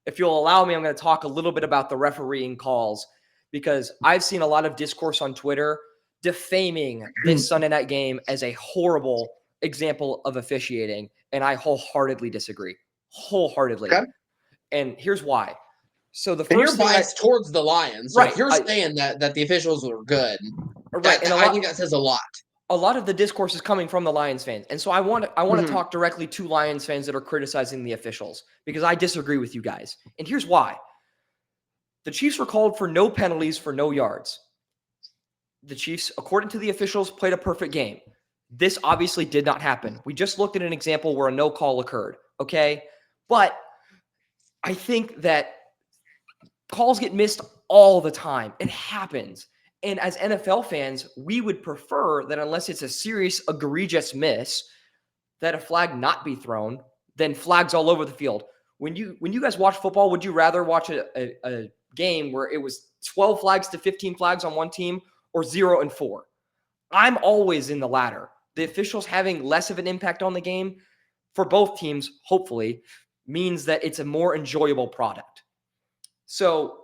if you'll allow me, I'm going to talk a little bit about the refereeing calls because I've seen a lot of discourse on Twitter defaming this Sunday night game as a horrible example of officiating, and I wholeheartedly disagree. Wholeheartedly. Okay. And here's why. So the And you're first thing biased towards the Lions. So Right, if you're saying that the officials were good, right, and I think that says a lot. A lot of the discourse is coming from the Lions fans. And so I want to Mhm. talk directly to Lions fans that are criticizing the officials because I disagree with you guys. And here's why. The Chiefs were called for no penalties for no yards. The Chiefs, according to the officials, played a perfect game. This obviously did not happen. We just looked at an example where a no call occurred, okay? But I think that calls get missed all the time. It happens. And as NFL fans, we would prefer that unless it's a serious, egregious miss, that a flag not be thrown than flags all over the field. When you guys watch football, would you rather watch a game where it was 12 flags to 15 flags on one team or 0 and 4? I'm always in the latter. The officials having less of an impact on the game for both teams, hopefully, means that it's a more enjoyable product. So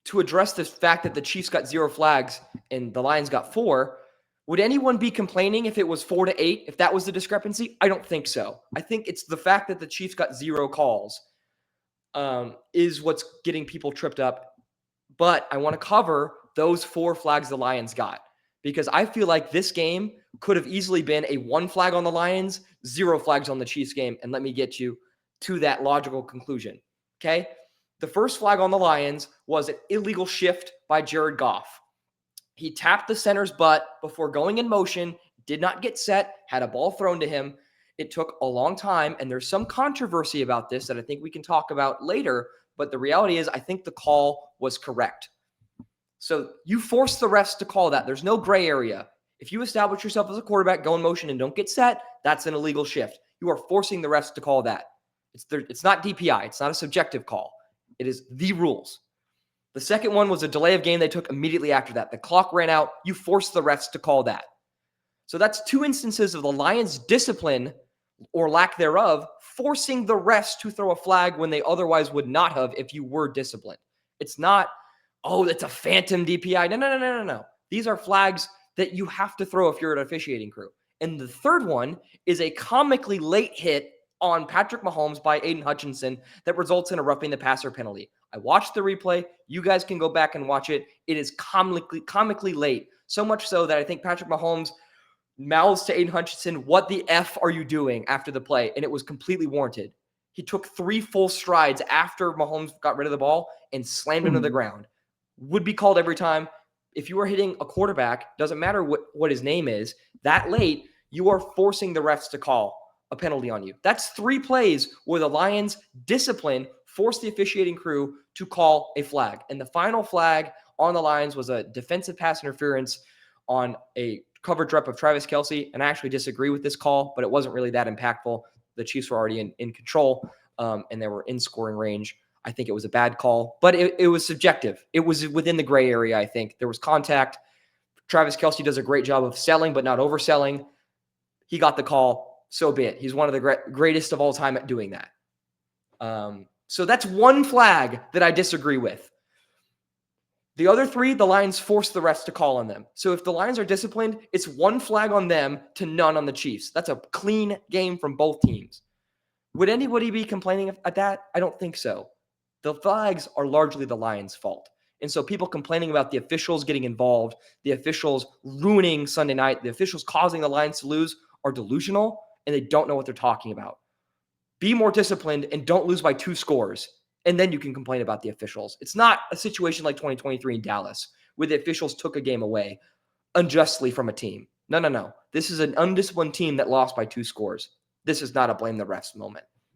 to address the fact that the Chiefs got 0 flags and the Lions got 4, would anyone be complaining if it was 4-8, if that was the discrepancy? I don't think so. I think it's the fact that the Chiefs got 0 calls is what's getting people tripped up. But I want to cover those 4 flags the Lions got because I feel like this game could have easily been a 1 flag on the Lions, 0 flags on the Chiefs game. And let me get you to that logical conclusion. Okay? The first flag on the Lions was an illegal shift by Jared Goff. He tapped the center's butt before going in motion, did not get set, had a ball thrown to him. It took a long time, and there's some controversy about this that I think we can talk about later, but the reality is I think the call was correct. So you force the refs to call that. There's no gray area. If you establish yourself as a quarterback, go in motion, and don't get set, that's an illegal shift. You are forcing the refs to call that. It's not DPI. It's not a subjective call. It is the rules. The second one was a delay of game they took immediately after that. The clock ran out. You forced the refs to call that. So that's 2 instances of the Lions' discipline or lack thereof forcing the refs to throw a flag when they otherwise would not have if you were disciplined. It's not, oh, that's a phantom DPI. No. These are flags that you have to throw if you're an officiating crew. And the third one is a comically late hit on Patrick Mahomes by Aiden Hutchinson that results in a roughing the passer penalty. I watched the replay. You guys can go back and watch it. It is comically late. So much so that I think Patrick Mahomes mouths to Aiden Hutchinson, "What the F are you doing?" after the play, and it was completely warranted. He took 3 full strides after Mahomes got rid of the ball and slammed him to the ground. Would be called every time. If you are hitting a quarterback, doesn't matter what his name is, that late, you are forcing the refs to call a penalty on you. That's 3 plays where the Lions' discipline forced the officiating crew to call a flag. And the final flag on the Lions was a defensive pass interference on a coverage rep of Travis Kelce. And I actually disagree with this call, but it wasn't really that impactful. The Chiefs were already in control, and they were in scoring range. I think it was a bad call, but it was subjective. It was within the gray area, I think. There was contact. Travis Kelce does a great job of selling, but not overselling. He got the call. So be it. He's one of the greatest of all time at doing that. So that's 1 flag that I disagree with. The other 3, the Lions forced the refs to call on them. So if the Lions are disciplined, it's 1 flag on them to none on the Chiefs. That's a clean game from both teams. Would anybody be complaining at that? I don't think so. The flags are largely the Lions' fault. And so people complaining about the officials getting involved, the officials ruining Sunday night, the officials causing the Lions to lose are delusional, and they don't know what they're talking about. Be more disciplined and don't lose by 2 scores. And then you can complain about the officials. It's not a situation like 2023 in Dallas where the officials took a game away unjustly from a team. No. This is an undisciplined team that lost by 2 scores. This is not a blame the refs moment.